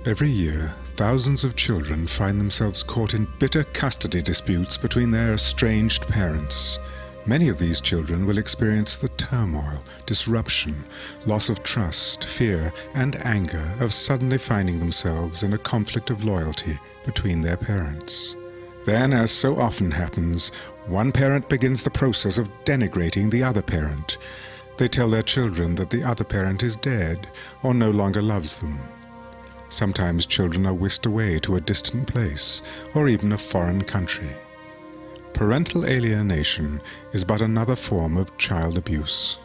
Every year, thousands of children find themselves caught in bitter custody disputes between their estranged parents. Many of these children will experience the turmoil, disruption, loss of trust, fear, and anger of suddenly finding themselves in a conflict of loyalty between their parents. Then, as so often happens, one parent begins the process of denigrating the other parent. They tell their children that the other parent is dead or no longer loves them. Sometimes children are whisked away to a distant place or even a foreign country. Parental alienation is but another form of child abuse.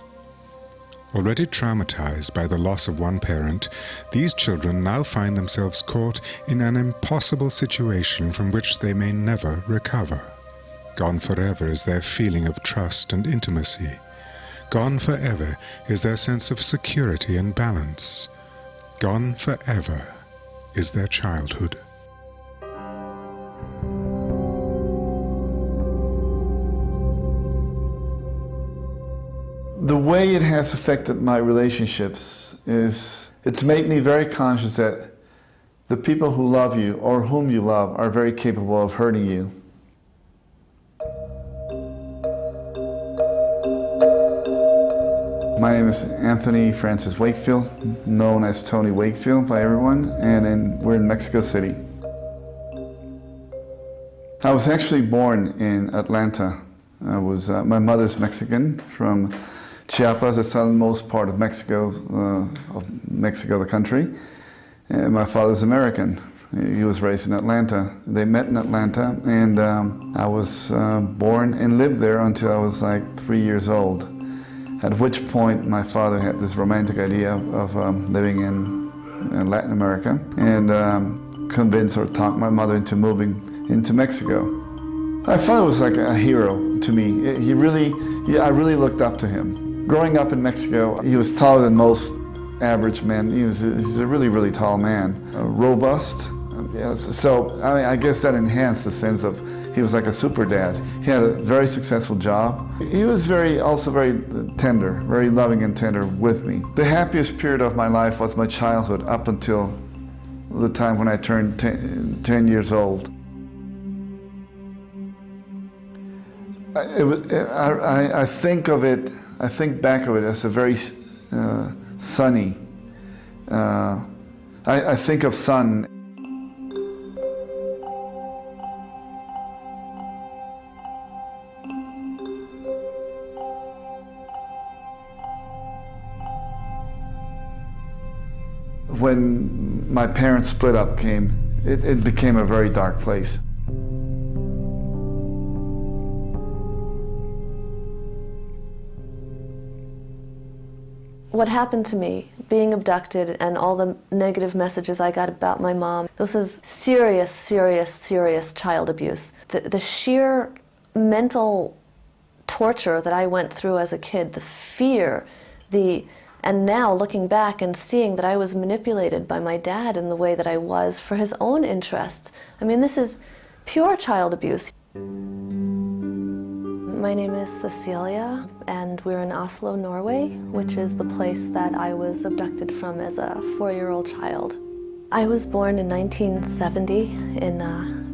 Already traumatized by the loss of one parent, these children now find themselves caught in an impossible situation from which they may never recover. Gone forever is their feeling of trust and intimacy. Gone forever is their sense of security and balance. Gone forever is their childhood. The way it has affected my relationships is it's made me very conscious that the people who love you or whom you love are very capable of hurting you. My name is Anthony Francis Wakefield, known as Tony Wakefield by everyone, and we're in Mexico City. I was actually born in Atlanta. My mother's Mexican from Chiapas, the southernmost part of Mexico, the country. And my father's American. He was raised in Atlanta. They met in Atlanta, and I was born and lived there until I was like 3 years old. At which point my father had this romantic idea of living in Latin America, and convinced or talked my mother into moving into Mexico. My father was like a hero to me. I really looked up to him. Growing up in Mexico, he was taller than most average men. He's a really, really tall man, robust. So I guess that enhanced the sense of he was like a super dad. He had a very successful job. He was also very tender, very loving and tender with me. The happiest period of my life was my childhood up until the time when I turned 10 years old. I think back of it as a very sunny. I think of sun. When my parents split up, it became a very dark place. What happened to me, being abducted and all the negative messages I got about my mom, this was serious, serious, serious child abuse. The sheer mental torture that I went through as a kid, the fear, and now looking back and seeing that I was manipulated by my dad in the way that I was for his own interests. I mean, this is pure child abuse. My name is Cecilia, and we're in Oslo, Norway, which is the place that I was abducted from as a 4-year-old child. I was born in 1970 in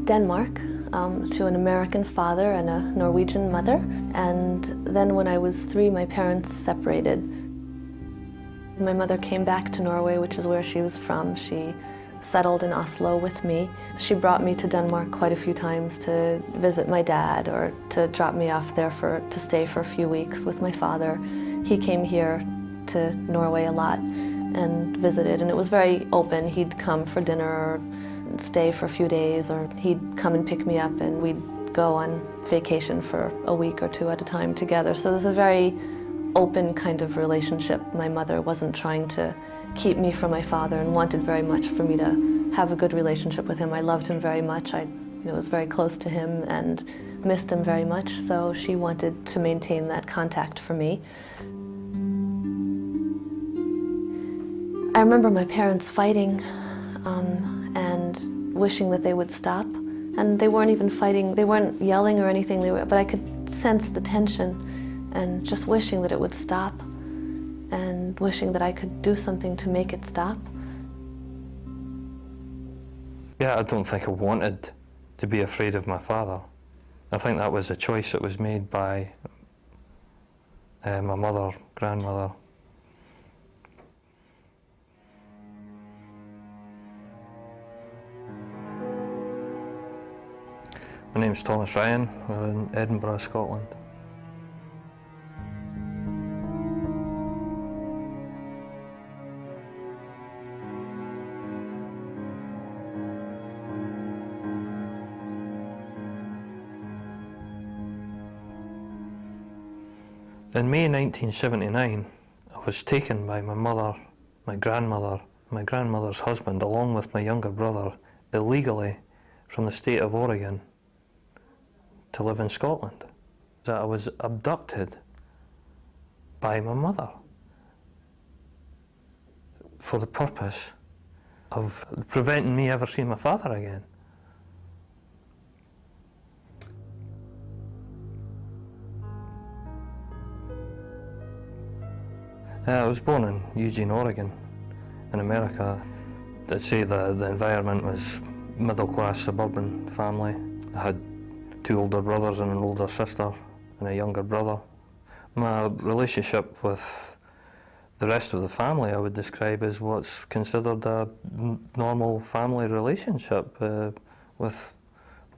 Denmark to an American father and a Norwegian mother. And then when I was 3, my parents separated. My mother came back to Norway, which is where she was from. She settled in Oslo with me. She brought me to Denmark quite a few times to visit my dad or to drop me off there to stay for a few weeks with my father. He came here to Norway a lot and visited, and it was very open. He'd come for dinner or stay for a few days, or he'd come and pick me up and we'd go on vacation for a week or 2 at a time together. So there's a very open kind of relationship. My mother wasn't trying to keep me from my father and wanted very much for me to have a good relationship with him. I loved him very much. I was very close to him and missed him very much, so she wanted to maintain that contact for me. I remember my parents fighting and wishing that they would stop. And they weren't even fighting, they weren't yelling or anything, but I could sense the tension and just wishing that it would stop, and wishing that I could do something to make it stop. Yeah, I don't think I wanted to be afraid of my father. I think that was a choice that was made by my mother, grandmother. My name's Thomas Ryan, we're in Edinburgh, Scotland. In May 1979, I was taken by my mother, my grandmother's husband, along with my younger brother, illegally from the state of Oregon to live in Scotland. I was abducted by my mother for the purpose of preventing me ever seeing my father again. I was born in Eugene, Oregon, in America. I'd say the environment was middle-class suburban family. I had 2 older brothers and an older sister and a younger brother. My relationship with the rest of the family I would describe as what's considered a normal family relationship with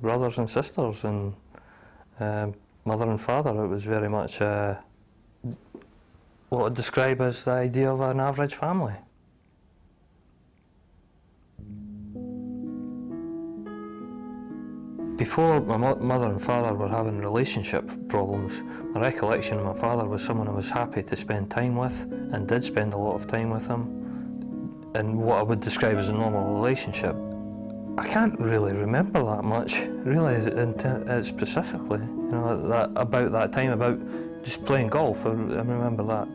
brothers and sisters and mother and father. It was very much what I'd describe as the idea of an average family. Before my mother and father were having relationship problems, my recollection of my father was someone I was happy to spend time with and did spend a lot of time with him in what I would describe as a normal relationship. I can't really remember that much, really, specifically, you know, about that time, about just playing golf. I remember that,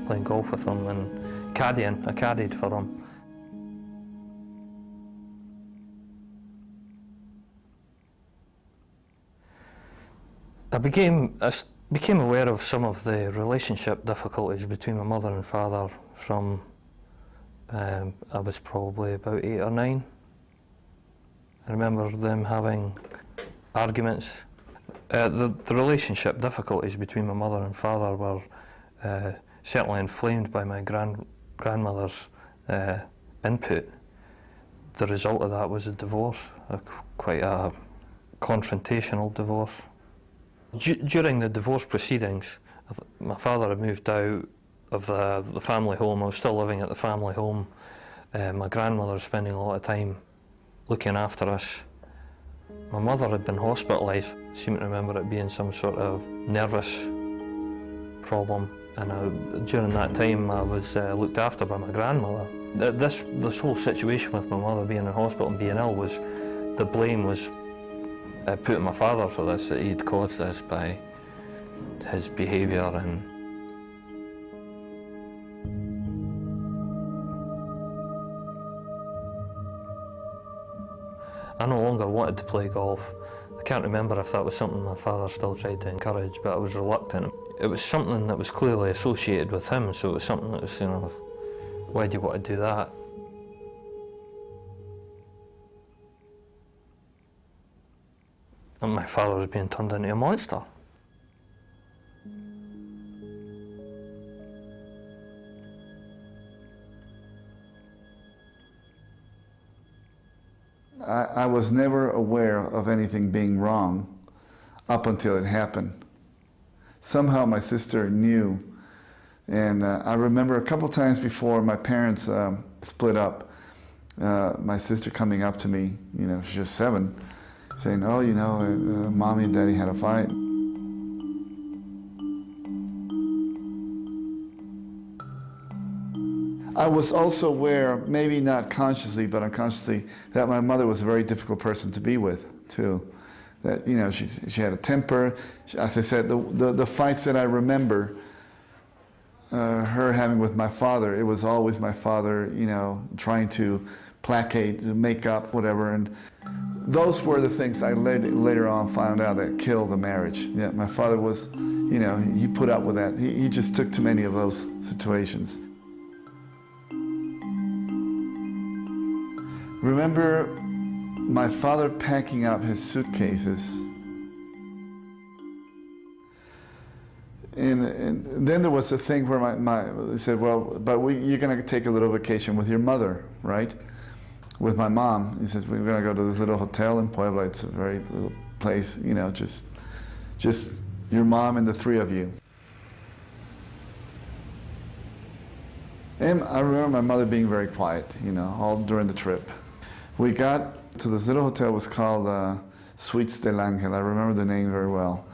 playing golf with him and caddying. I caddied for him. I became aware of some of the relationship difficulties between my mother and father from I was probably about 8 or 9. I remember them having arguments. The relationship difficulties between my mother and father were certainly inflamed by my grandmother's input. The result of that was a divorce, quite a confrontational divorce. During the divorce proceedings, my father had moved out of the family home. I was still living at the family home. My grandmother was spending a lot of time looking after us. My mother had been hospitalised. I seem to remember it being some sort of nervous problem. And during that time, I was looked after by my grandmother. This whole situation with my mother being in hospital and being ill was, the blame was put on my father for this, that he'd caused this by his behaviour. And I no longer wanted to play golf. I can't remember if that was something my father still tried to encourage, but I was reluctant. It was something that was clearly associated with him, so it was something that was, you know, why do you want to do that? And my father was being turned into a monster. I was never aware of anything being wrong up until it happened. Somehow my sister knew, and I remember a couple times before my parents split up, my sister coming up to me, you know, she's just 7, saying, oh, you know, Mommy and Daddy had a fight. I was also aware, maybe not consciously, but unconsciously, that my mother was a very difficult person to be with, too. That, you know, she had a temper. As I said, the fights that I remember her having with my father, it was always my father, you know, trying to placate, to make up, whatever. And those were the things I later on found out that killed the marriage. Yeah, my father was, you know, he put up with that. He just took too many of those situations. Remember my father packing up his suitcases. And then there was a thing where they said, well, but you're going to take a little vacation with your mother, right? With my mom. He says, we're going to go to this little hotel in Puebla. It's a very little place, you know, just your mom and the three of you. And I remember my mother being very quiet, you know, all during the trip. We got to this little hotel. It was called Suites del Ángel. I remember the name very well.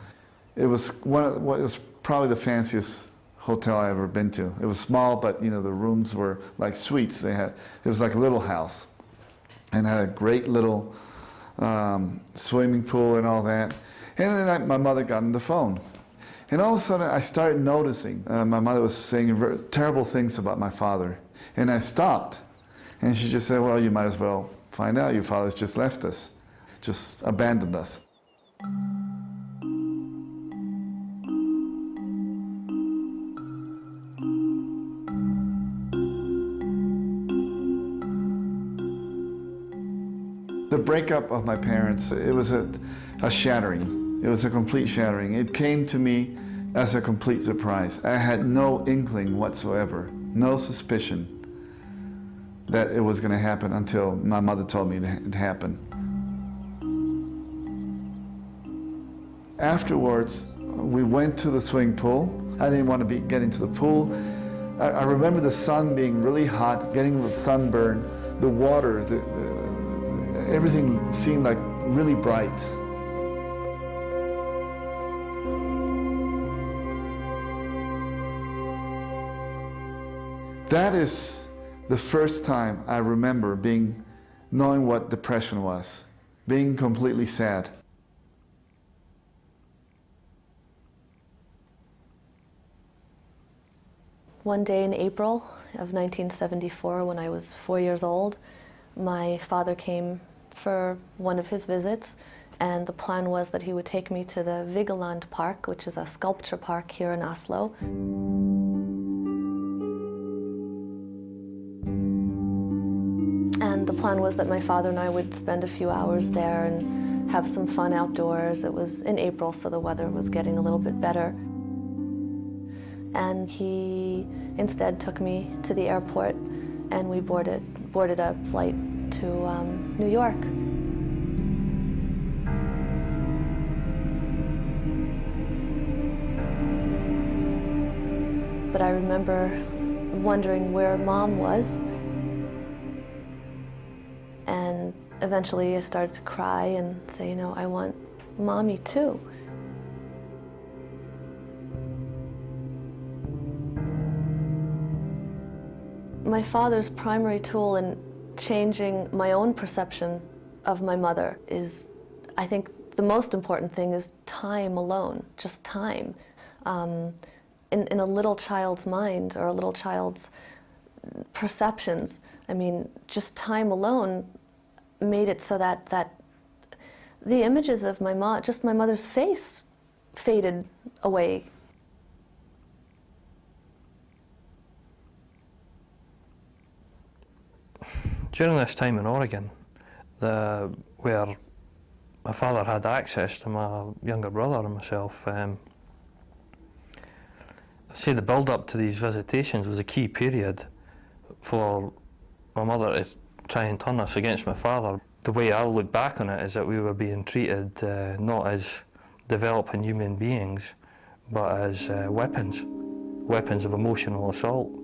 It was it was probably the fanciest hotel I ever been to. It was small, but you know the rooms were like suites. It was like a little house, and had a great little swimming pool and all that. And then my mother got on the phone, and all of a sudden I started noticing my mother was saying very terrible things about my father, and I stopped, and she just said, "Well, you might as well find out. Your father's just left us, just abandoned us." The breakup of my parents, it was a shattering. It was a complete shattering. It came to me as a complete surprise. I had no inkling whatsoever, no suspicion that it was going to happen until my mother told me it happened. Afterwards, we went to the swimming pool. I didn't want to get into the pool. I remember the sun being really hot, getting the sunburn, the water, everything seemed like really bright. That is the first time I remember knowing what depression was, being completely sad. One day in April of 1974, when I was 4 years old, my father came for one of his visits, and the plan was that he would take me to the Vigeland Park, which is a sculpture park here in Oslo. And the plan was that my father and I would spend a few hours there and have some fun outdoors. It was in April, so the weather was getting a little bit better. And he instead took me to the airport, and we boarded a flight to New York. But I remember wondering where Mom was, and eventually I started to cry and say, you know, I want Mommy too. My father's primary tool in changing my own perception of my mother is, I think the most important thing is time alone, just time. In a little child's mind or a little child's perceptions, I mean, just time alone made it so that the images of my mom, just my mother's face, faded away. During this time in Oregon, where my father had access to my younger brother and myself, I'd say the build-up to these visitations was a key period for my mother to try and turn us against my father. The way I look back on it is that we were being treated not as developing human beings, but as weapons of emotional assault.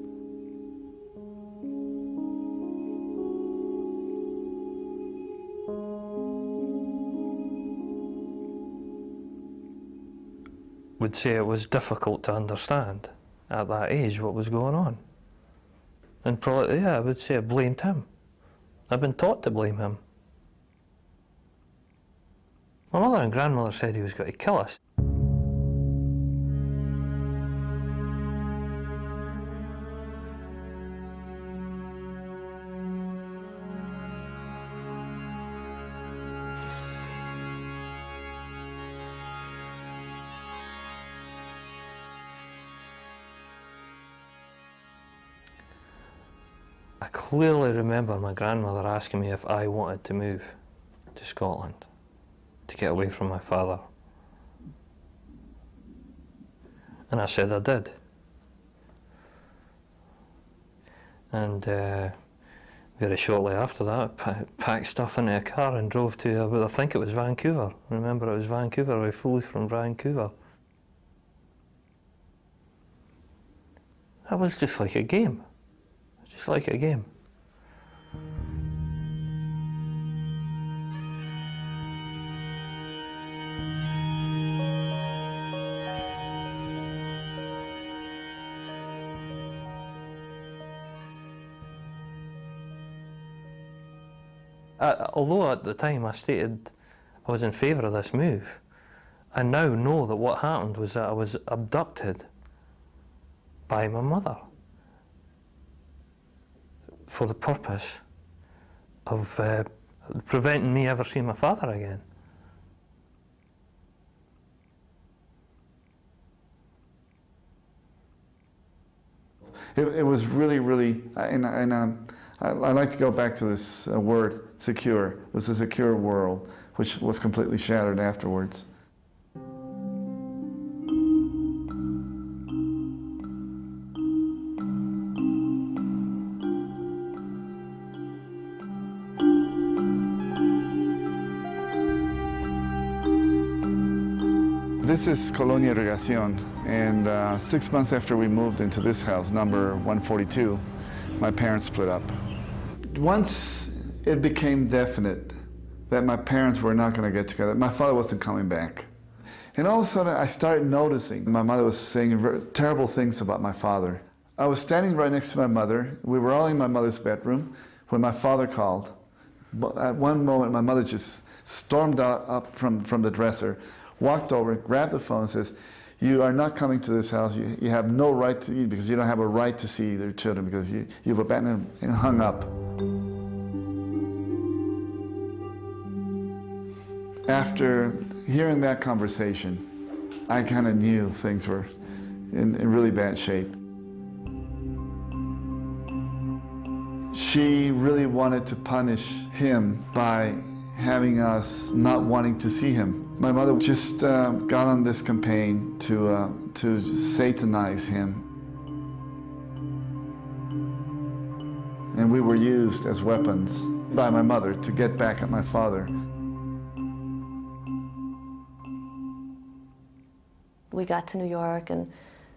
Would say it was difficult to understand at that age what was going on. And probably, yeah, I would say I blamed him. I've been taught to blame him. My mother and grandmother said he was going to kill us. I clearly remember my grandmother asking me if I wanted to move to Scotland, to get away from my father. And I said I did. And very shortly after that, I packed stuff into a car and drove to, I think it was Vancouver. I remember it was Vancouver. We flew from Vancouver. That was just like a game. Just like a game. Although at the time I stated I was in favour of this move, I now know that what happened was that I was abducted by my mother for the purpose of preventing me ever seeing my father again. It was really, really, I like to go back to this word, secure. It was a secure world, which was completely shattered afterwards. This is Colonia Regacion, and 6 months after we moved into this house, number 142, my parents split up. Once it became definite that my parents were not going to get together, my father wasn't coming back. And all of a sudden I started noticing my mother was saying terrible things about my father. I was standing right next to my mother. We were all in my mother's bedroom when my father called. But at one moment my mother just stormed up from the dresser, walked over, grabbed the phone and says, "You are not coming to this house. You have no right to eat because you don't have a right to see their children because you've abandoned them," and hung up. After hearing that conversation, I kind of knew things were in really bad shape. She really wanted to punish him by having us not wanting to see him. My mother just got on this campaign to satanize him. And we were used as weapons by my mother to get back at my father. We got to New York, and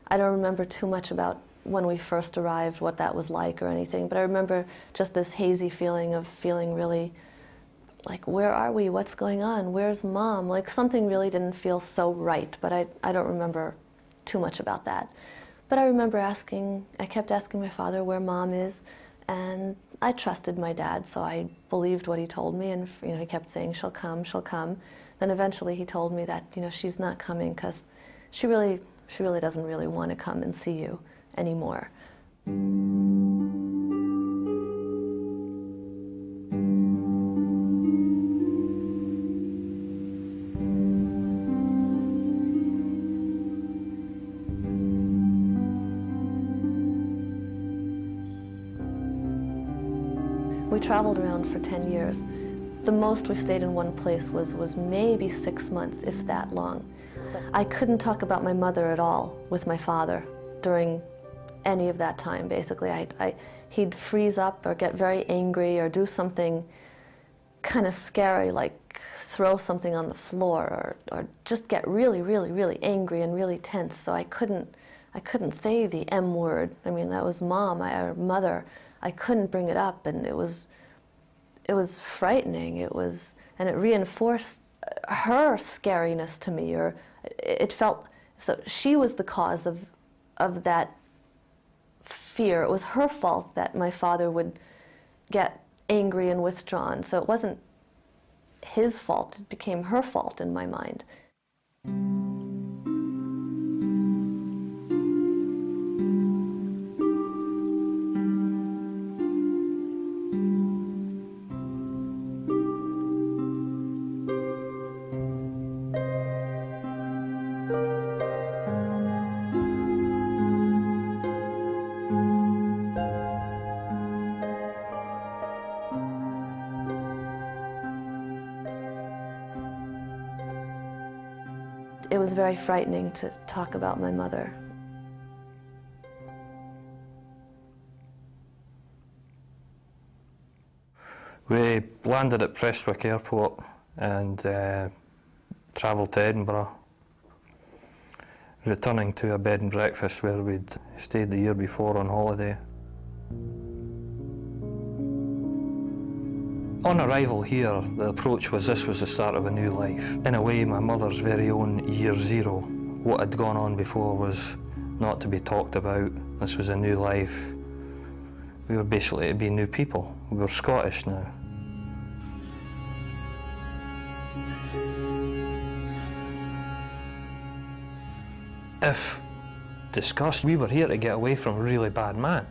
I don't remember too much about when we first arrived, what that was like or anything, but I remember just this hazy feeling of feeling really like, where are we? What's going on? Where's Mom? Like, something really didn't feel so right, but I don't remember too much about that. But I remember I kept asking my father where Mom is, and I trusted my dad, so I believed what he told me, and he kept saying, she'll come, she'll come. Then eventually he told me that, she's not coming because she really doesn't really want to come and see you anymore. We traveled around for 10 years. The most we stayed in one place was maybe 6 months, if that long. I couldn't talk about my mother at all with my father during any of that time, basically. He'd freeze up or get very angry or do something kind of scary, like throw something on the floor or just get really, really, really angry and really tense. So I couldn't say the M word. I mean, that was Mom, or Mother. I couldn't bring it up, and it was frightening. And it reinforced her scariness to me, or it felt, so she was the cause of that fear. It was her fault that my father would get angry and withdrawn. So it wasn't his fault, it became her fault in my mind. was very frightening to talk about my mother. We landed at Prestwick Airport and travelled to Edinburgh, returning to a bed and breakfast where we'd stayed the year before on holiday. On arrival here, the approach was this was the start of a new life. In a way, my mother's very own year zero. What had gone on before was not to be talked about. This was a new life. We were basically to be new people. We were Scottish now. If discussed, we were here to get away from a really bad man.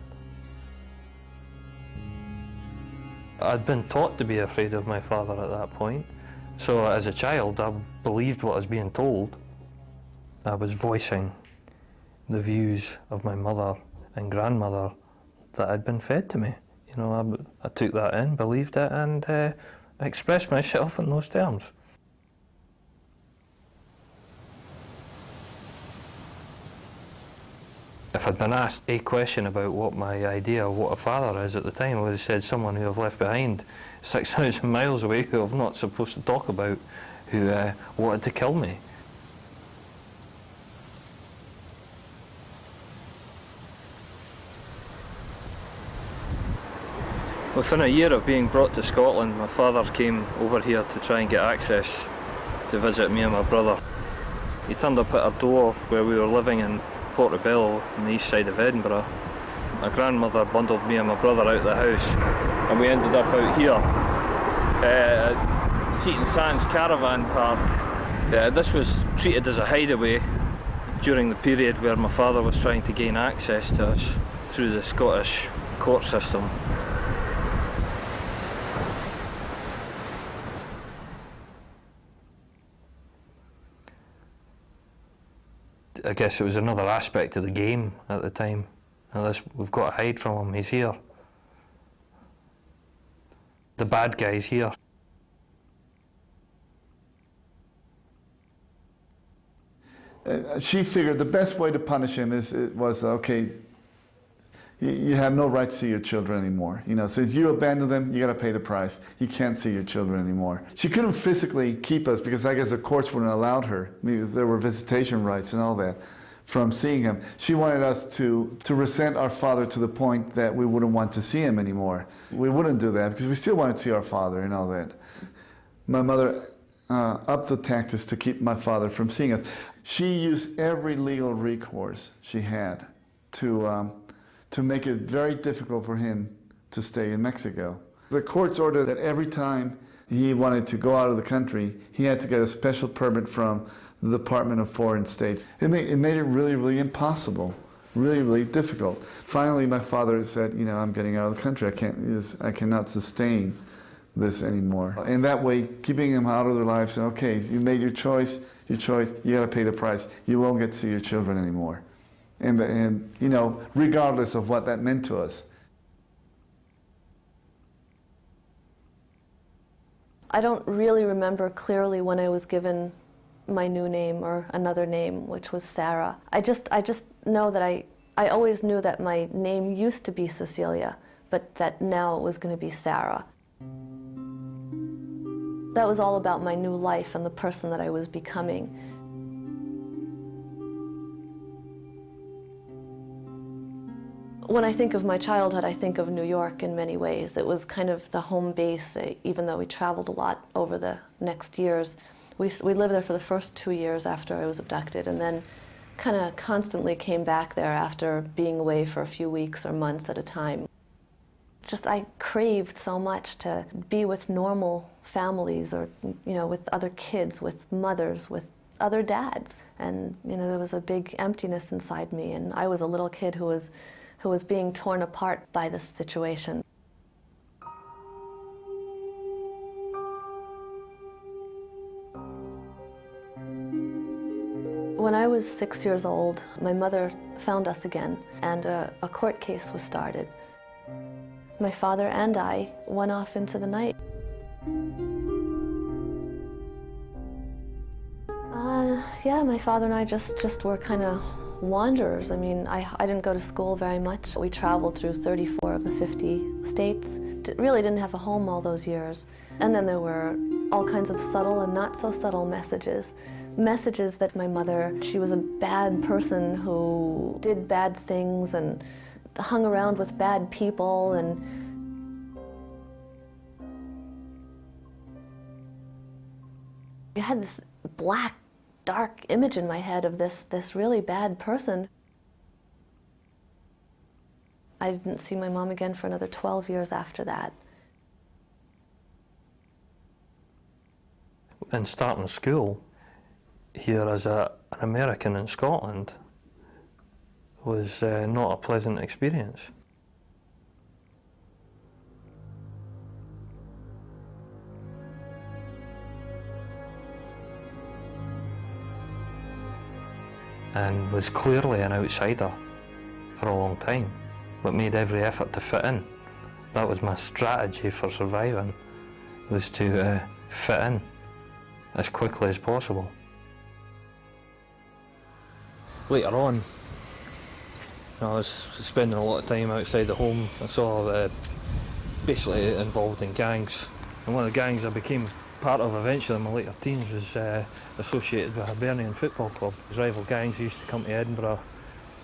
I'd been taught to be afraid of my father at that point. So as a child, I believed what I was being told. I was voicing the views of my mother and grandmother that had been fed to me. You know, I took that in, believed it, and expressed myself in those terms. If I'd been asked a question about what my idea of what a father is at the time, I would have said someone who I've left behind 6,000 miles away, who I'm not supposed to talk about, who wanted to kill me. Within a year of being brought to Scotland, my father came over here to try and get access to visit me and my brother. He turned up at our door where we were living in Portobello on the east side of Edinburgh. My grandmother bundled me and my brother out of the house and we ended up out here at Seat and Sands Caravan Park. This was treated as a hideaway during the period where my father was trying to gain access to us through the Scottish court system. I guess it was another aspect of the game at the time. We've got to hide from him, he's here. The bad guy's here. She figured the best way to punish him was, okay, you have no right to see your children anymore. You know, since you abandoned them, you got to pay the price. You can't see your children anymore. She couldn't physically keep us because I guess the courts wouldn't have allowed her, because there were visitation rights and all that, from seeing him. She wanted us to resent our father to the point that we wouldn't want to see him anymore. We wouldn't do that because we still wanted to see our father and all that. My mother upped the tactics to keep my father from seeing us. She used every legal recourse she had to make it very difficult for him to stay in Mexico. The courts ordered that every time he wanted to go out of the country, he had to get a special permit from the Department of Foreign States. It made it really, really impossible, really, really difficult. Finally, my father said, you know, I'm getting out of the country. I cannot sustain this anymore. And that way, keeping him out of their lives, saying, okay, you made your choice, you got to pay the price. You won't get to see your children anymore. And you know, regardless of what that meant to us. I don't really remember clearly when I was given my new name or another name, which was Sarah. I just know that I always knew that my name used to be Cecilia, but that now it was going to be Sarah. That was all about my new life and the person that I was becoming. When I think of my childhood, I think of New York in many ways. It was kind of the home base, even though we traveled a lot over the next years. We lived there for the first 2 years after I was abducted, and then kind of constantly came back there after being away for a few weeks or months at a time. Just I craved so much to be with normal families, or you know, with other kids, with mothers, with other dads. And you know, there was a big emptiness inside me, and I was a little kid who was being torn apart by this situation. When I was 6 years old, my mother found us again, and a court case was started. My father and I went off into the night. Yeah, my father and I just were kind of wanderers. I mean, I didn't go to school very much. We traveled through 34 of the 50 states. Really didn't have a home all those years. And then there were all kinds of subtle and not so subtle messages. Messages that my mother, she was a bad person who did bad things and hung around with bad people, and I had this black, dark image in my head of this really bad person. I didn't see my mom again for another 12 years after that. And starting school here as an American in Scotland was not a pleasant experience. And was clearly an outsider for a long time, but made every effort to fit in. That was my strategy for surviving, was to fit in as quickly as possible. Later on, I was spending a lot of time outside the home. I saw basically involved in gangs, and one of the gangs I became part of eventually in my later teens was associated with a Hibernian football club. Rival gangs used to come to Edinburgh,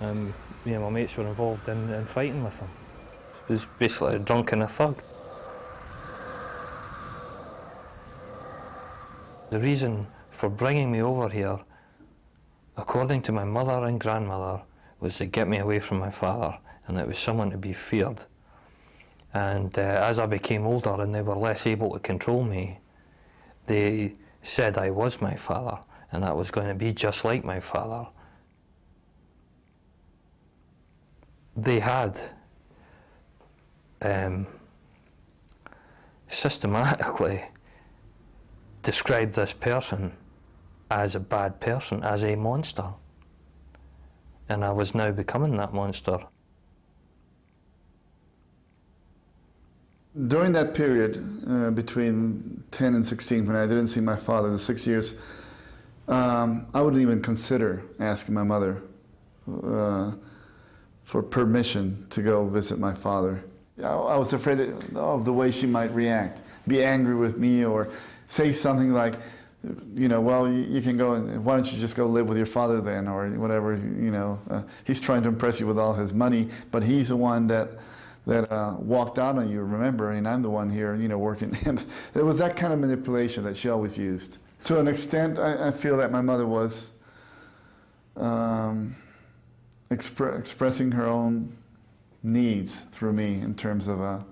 and me and my mates were involved in fighting with them. It was basically a drunk and a thug. The reason for bringing me over here, according to my mother and grandmother, was to get me away from my father, and it was someone to be feared. And as I became older and they were less able to control me, they said I was my father, and I was going to be just like my father. They had systematically described this person as a bad person, as a monster. And I was now becoming that monster. During that period, between 10 and 16, when I didn't see my father, the 6 years, I wouldn't even consider asking my mother for permission to go visit my father. I was afraid of the way she might react, be angry with me, or say something like, you know, well, you can go, why don't you just go live with your father then, or whatever, you know. He's trying to impress you with all his money, but he's the one that walked out on you, remember, and I'm the one here, you know, working. And it was that kind of manipulation that she always used. To an extent, I feel that my mother was expressing her own needs through me in terms of,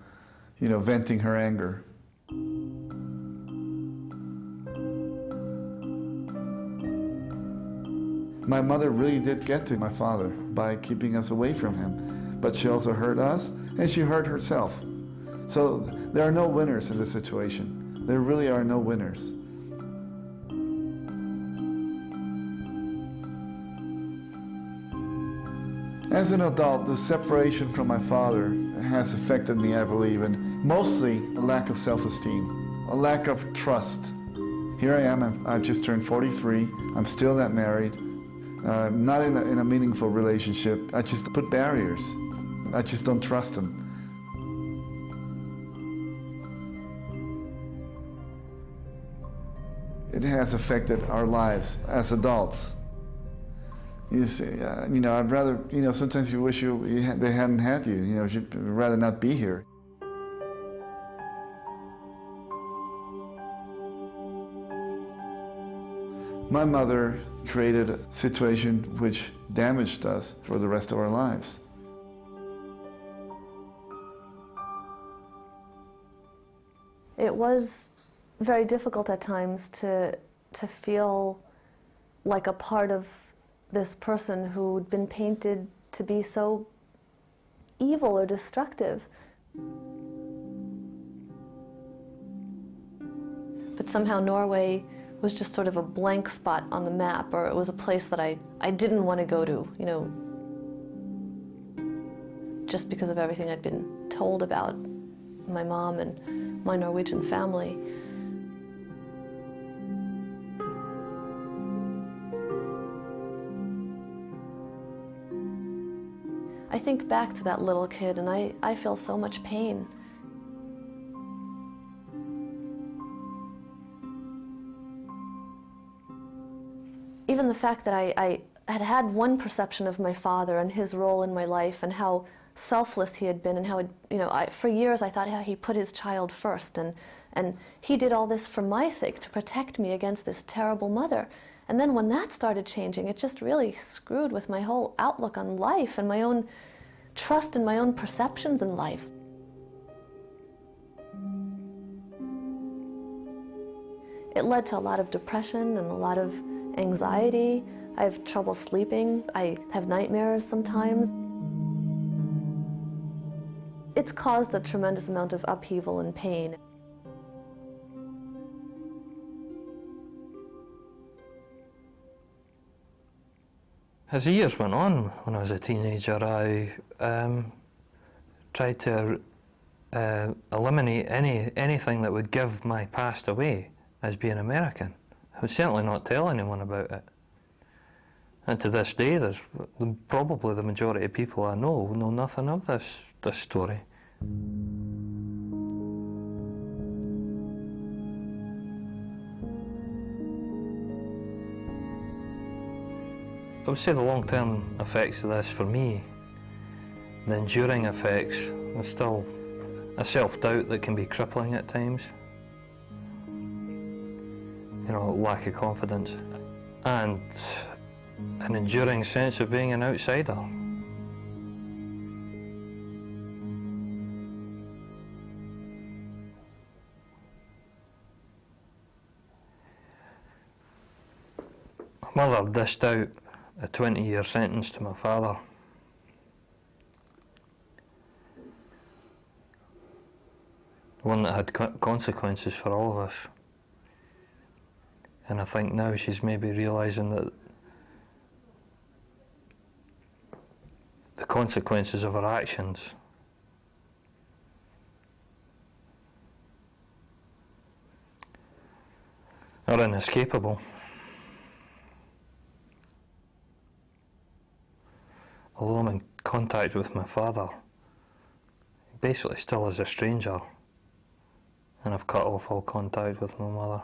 you know, venting her anger. My mother really did get to my father by keeping us away from him, but she also hurt us, and she hurt herself. So there are no winners in this situation. There really are no winners. As an adult, the separation from my father has affected me, I believe, and mostly a lack of self-esteem, a lack of trust. Here I am, I've just turned 43, I'm still not married. Not in a meaningful relationship. I just put barriers. I just don't trust him. It has affected our lives as adults. You see, you know, I'd rather, you know, sometimes you wish they hadn't had you. You know, you'd rather not be here. My mother created a situation which damaged us for the rest of our lives. It was very difficult at times to feel like a part of this person who'd been painted to be so evil or destructive. But somehow Norway was just sort of a blank spot on the map, or it was a place that I didn't want to go to, you know, just because of everything I'd been told about my mom and my Norwegian family. I think back to that little kid and I feel so much pain. Even the fact that I had had one perception of my father and his role in my life and how selfless he had been and how, for years I thought how he put his child first and he did all this for my sake to protect me against this terrible mother. And then when that started changing, it just really screwed with my whole outlook on life and my own trust in my own perceptions in life. It led to a lot of depression and a lot of anxiety. I have trouble sleeping. I have nightmares sometimes. It's caused a tremendous amount of upheaval and pain. As the years went on, when I was a teenager, I tried to eliminate anything that would give my past away as being American. I would certainly not tell anyone about it. And to this day, there's probably the majority of people I know nothing of this story. I would say the long-term effects of this for me, the enduring effects, there's still a self-doubt that can be crippling at times. Lack of confidence, and an enduring sense of being an outsider. My mother dished out a 20-year sentence to my father. One that had consequences for all of us. And I think now she's maybe realising that the consequences of her actions are inescapable. Although I'm in contact with my father, he basically still is a stranger, and I've cut off all contact with my mother.